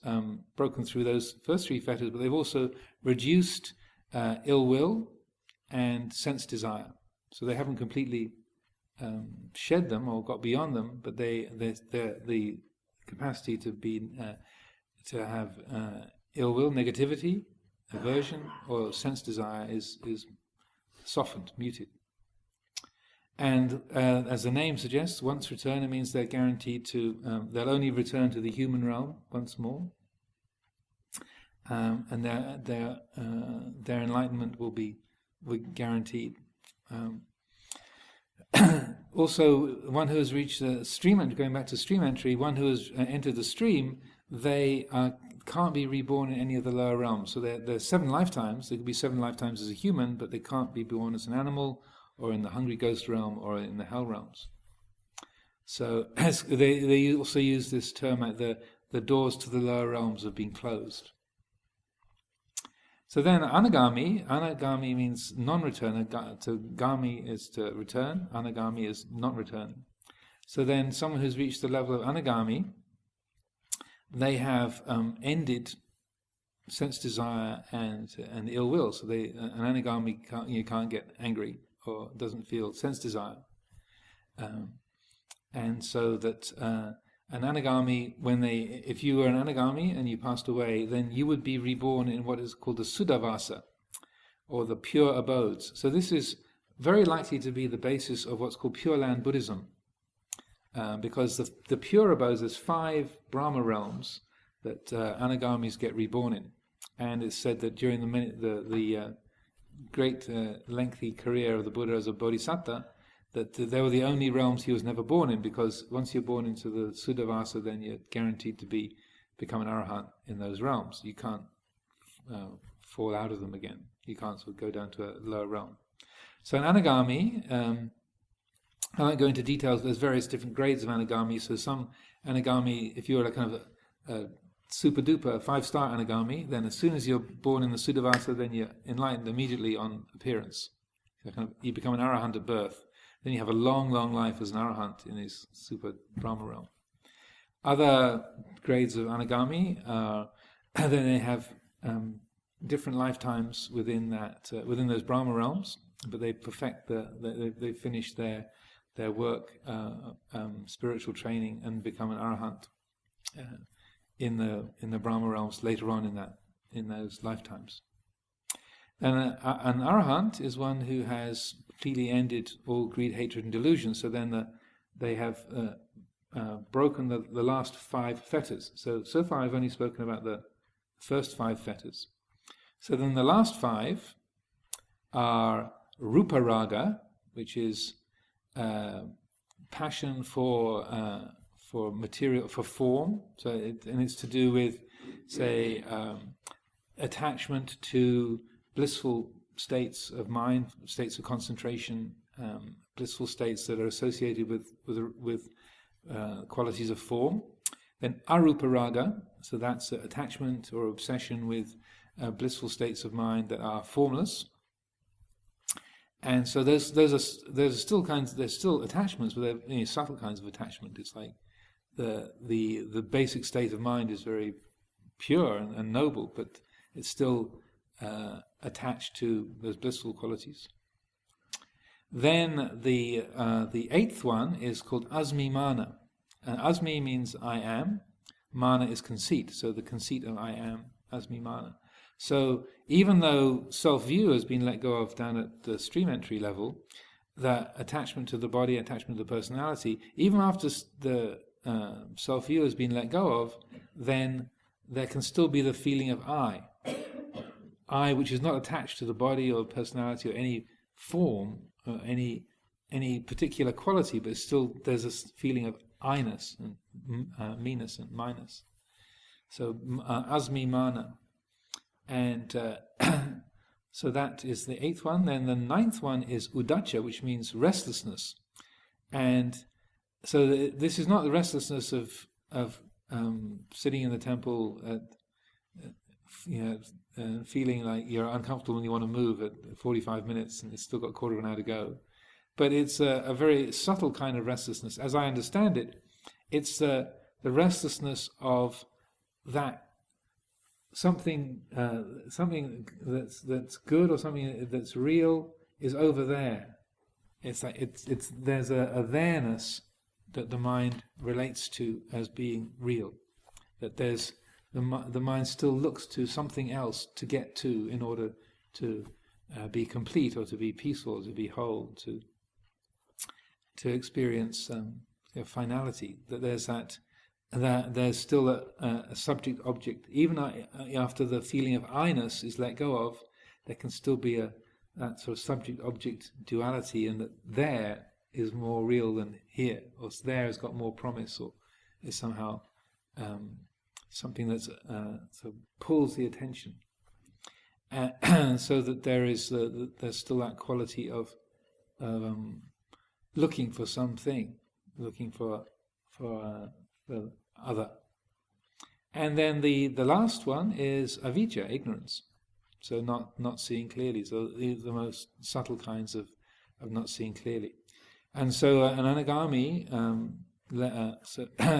broken through those first three fetters, but they've also reduced ill will and sense desire. So they haven't completely shed them or got beyond them, but the capacity to have ill will, negativity, aversion, or sense desire is softened, muted. And as the name suggests, once returner means they're guaranteed to, they'll only return to the human realm once more, and their enlightenment will be guaranteed. Also, one who has reached the stream entry, going back to stream entry, one who has entered the stream, they can't be reborn in any of the lower realms. So there's 7 lifetimes. There could be 7 lifetimes as a human, but they can't be born as an animal, or in the hungry ghost realm, or in the hell realms. So they also use this term like the doors to the lower realms have been closed. So then anagami means non-returner. So gami is to return, anagami is not returning. So then someone who's reached the level of anagami, they have ended sense desire and ill will. So an anagami can't get angry or doesn't feel sense desire, and so that an anagami, if you were an anagami and you passed away, then you would be reborn in what is called the Suddhavasa, or the pure abodes. So this is very likely to be the basis of what's called Pure Land Buddhism, because the pure abodes, there's 5 Brahma realms that anagamis get reborn in, and it's said that during the great lengthy career of the Buddha as a bodhisattva, that they were the only realms he was never born in, because once you're born into the Suddhavasa, then you're guaranteed to become an arahant in those realms. You can't fall out of them again. You can't sort of go down to a lower realm. So an anagami, I won't go into details, but there's various different grades of anagami. So some anagami, if you're a kind of a super duper 5-star anagami, then as soon as you're born in the Suddhavasa, then you're enlightened immediately on appearance. So you become an arahant at birth. Then you have a long, long life as an arahant in this super Brahma realm. Other grades of anagami, then they have different lifetimes within those Brahma realms, but they perfect they finish their work, spiritual training, and become an arahant in the Brahma realms later on in those lifetimes. And an arahant is one who has completely ended all greed, hatred, and delusion. So then they have broken the last 5 fetters. So far I've only spoken about the first 5 fetters. So then the last 5 are rupa raga, which is passion for material, for form. So it's to do with, say, attachment to blissful states of mind, states of concentration, blissful states that are associated with qualities of form. Then arupa raga, so that's attachment or obsession with blissful states of mind that are formless. And so there's still attachments, but they're subtle kinds of attachment. It's like the basic state of mind is very pure and noble, but it's still attached to those blissful qualities. Then the 8th one is called asmi mana. Asmi means I am. Mana is conceit. So the conceit of I am, asmi mana. So even though self-view has been let go of down at the stream entry level, that attachment to the body, attachment to the personality, even after the self-view has been let go of, then there can still be the feeling of I, which is not attached to the body or personality or any form or any particular quality, but still there's a feeling of I-ness and me-ness and minus. So asmi mana. And so that is the 8th one. Then the 9th one is udacha, which means restlessness. And this is not the restlessness of sitting in the temple feeling like you're uncomfortable and you want to move at 45 minutes and it's still got a quarter of an hour to go. But it's a very subtle kind of restlessness. As I understand it, it's the restlessness of that something that's good or something that's real is over there. It's like there's a there-ness that the mind relates to as being real. That there's the mind still looks to something else to get to in order to be complete or to be peaceful, to be whole, to experience finality. That there's still a subject object. Even after the feeling of I-ness is let go of, there can still be that sort of subject object duality, and that there is more real than here, or there has got more promise, or is somehow something that sort of pulls the attention, so that there's still that quality of looking for something, looking for the other. And then the last one is avijja, ignorance. So not seeing clearly. So these are the most subtle kinds of not seeing clearly. And so an anagami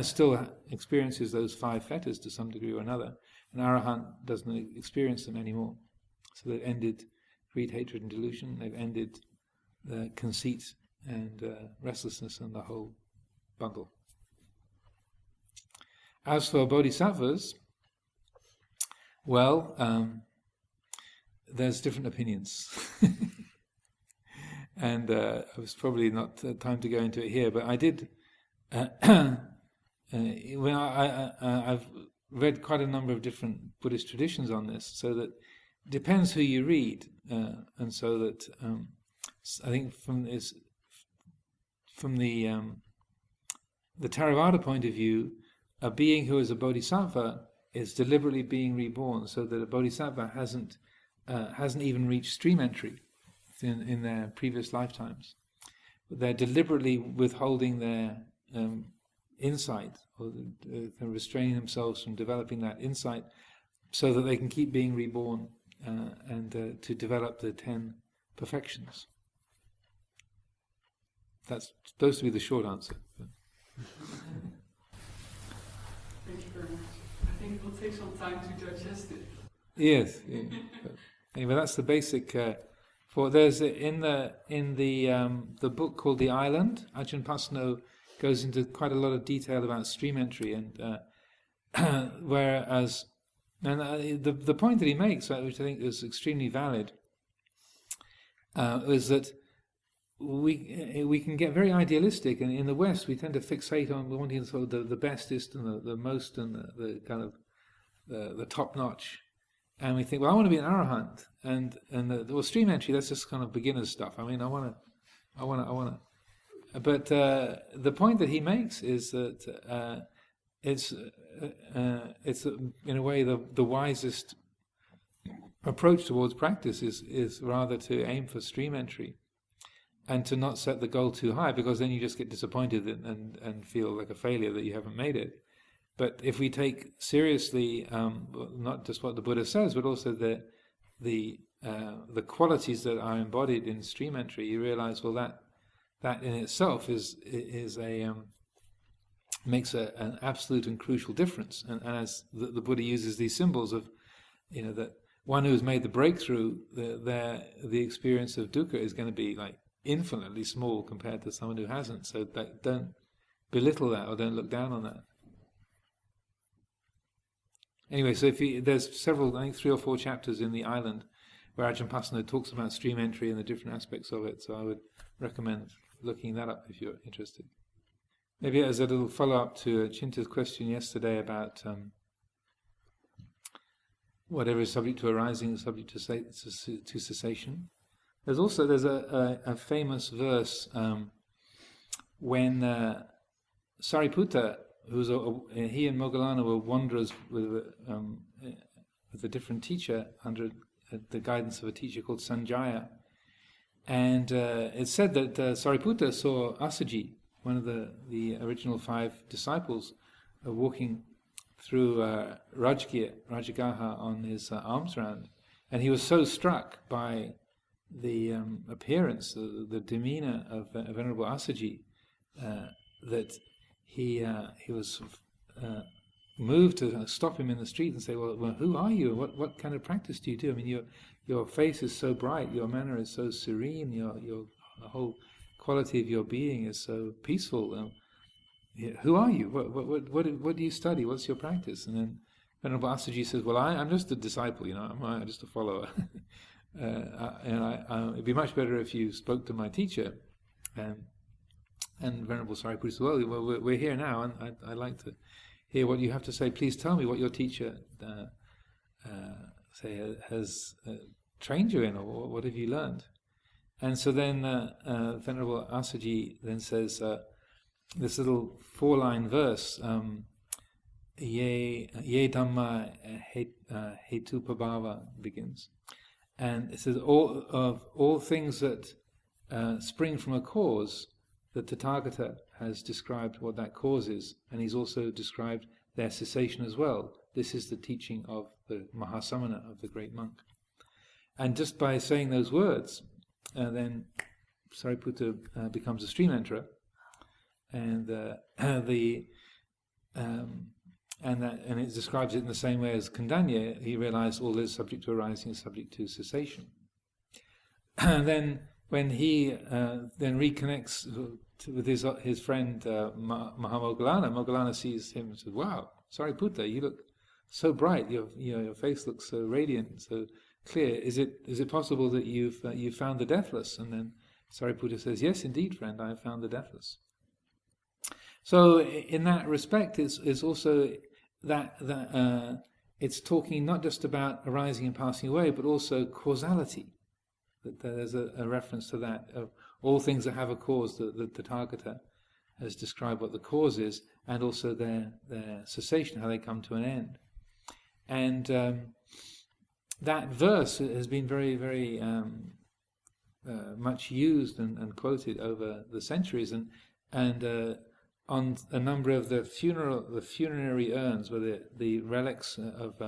still experiences those 5 fetters to some degree or another. An arahant doesn't experience them anymore. So they've ended greed, hatred, and delusion. They've ended conceit and restlessness and the whole bundle. As for bodhisattvas, well, there's different opinions. And it was probably not time to go into it here, but I did. When I've read quite a number of different Buddhist traditions on this, so that it depends who you read, and so that I think from the Theravada point of view, a being who is a bodhisattva is deliberately being reborn, so that a bodhisattva hasn't even reached stream entry in their previous lifetimes. But they're deliberately withholding their insight, or restraining themselves from developing that insight, so that they can keep being reborn and to develop the 10 perfections. That's supposed to be the short answer. Thank you very much. I think it will take some time to digest it. Yes. Yeah. But anyway, that's the basic. There's in the book called The Island, Ajahn Amaro goes into quite a lot of detail about stream entry, and whereas the point that he makes, which I think is extremely valid, is that we can get very idealistic, and in the West we tend to fixate on wanting sort of the bestest and the most and the kind of the top notch, and we think, well, I want to be an arahant, and the stream entry, that's just kind of beginner stuff. I mean, I want to. But the point that he makes is that it's in a way the wisest approach towards practice is rather to aim for stream entry, and to not set the goal too high, because then you just get disappointed and feel like a failure that you haven't made it. But if we take seriously not just what the Buddha says, but also the qualities that are embodied in stream entry, you realize, well, that in itself makes an absolute and crucial difference. And as the Buddha uses these symbols of, that one who's made the breakthrough, the experience of dukkha is going to be like infinitely small compared to someone who hasn't. So don't belittle that, or don't look down on that. Anyway, so there's several, I think 3 or 4 chapters in The Island where Ajahn Amaro talks about stream entry and the different aspects of it. So I would recommend looking that up if you're interested. Maybe as a little follow-up to Chinta's question yesterday about whatever is subject to arising is subject to cessation. There's a famous verse when Sariputta, he and Moggallana were wanderers with a different teacher under the guidance of a teacher called Sanjaya, and it's said that Sariputta saw Asaji one of the original 5 disciples, walking through Rajagaha on his alms round, and he was so struck by the appearance, the demeanor of Venerable Asaji, that he was moved to stop him in the street and say, well, who are you? What kind of practice do you do? I mean, your face is so bright, your manner is so serene, the whole quality of your being is so peaceful. Who are you? What do you study? What's your practice? And then Venerable Asaji says, well, I'm just a disciple, I'm just a follower. It'd be much better if you spoke to my teacher. And Venerable Sariputta says, well, we're here now, and I'd like to hear what you have to say. Please tell me what your teacher has trained you in, or what have you learned? And so then Venerable Asaji then says this little 4-line verse, Ye Dhamma Hetupabhava begins. And it says, all things that spring from a cause, the Tathagata has described what that cause is, and he's also described their cessation as well. This is the teaching of the Mahasamana, of the great monk. And just by saying those words, then Sariputta becomes a stream enterer, and it describes it in the same way as Kandanya. He realized all is subject to arising is subject to cessation. And then when he then reconnects with his friend Mahamoggallana, Moggallana sees him and says, "Wow, Sariputta, you look so bright. Your face looks so radiant, so clear. Is it possible that you've found the deathless?" And then Sariputta says, "Yes, indeed, friend, I have found the deathless." So in that respect, it's also that it's talking not just about arising and passing away, but also causality. That there's a reference to that of all things that have a cause. The Tathagata has described what the cause is, and also their cessation, how they come to an end. And that verse has been very, very much used and quoted over the centuries, and on a number of the funerary urns, where the relics of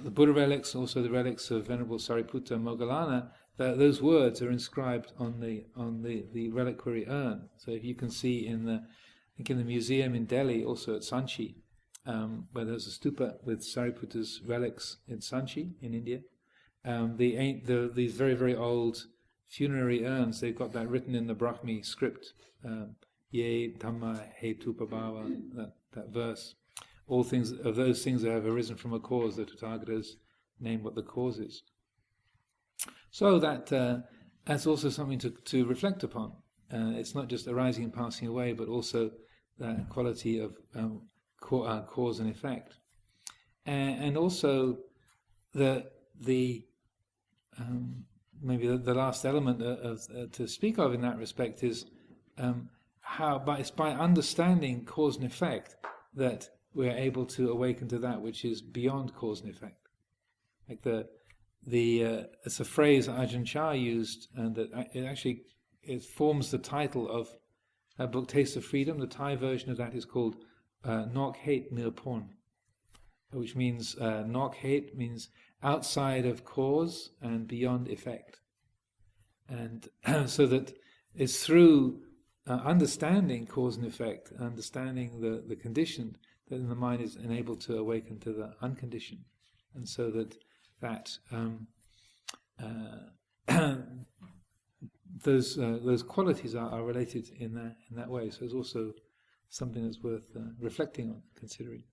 the Buddha relics, also the relics of Venerable Sariputta and Moggallana, those words are inscribed on the reliquary urn. So if you can see in the museum in Delhi, also at Sanchi, where there's a stupa with Sariputta's relics in Sanchi in India, these very, very old funerary urns, they've got that written in the Brahmi script, Ye Dhamma Hetupabhava, that verse. All things of those things that have arisen from a cause, the Tathagatas name what the cause is. So that's also something to reflect upon. It's not just arising and passing away, but also that quality of cause and effect, and also the maybe the last element to speak of in that respect is how it's by understanding cause and effect that we're able to awaken to that which is beyond cause and effect. Like it's a phrase that Ajahn Chah used, and that it forms the title of a book, Taste of Freedom. The Thai version of that is called Nok Het Nirporn, which means Nok Het means outside of cause and beyond effect. And so that it's through understanding cause and effect, understanding the conditioned, that the mind is enabled to awaken to the unconditioned, and so that those qualities are related in that way. So it's also something that's worth reflecting on, considering.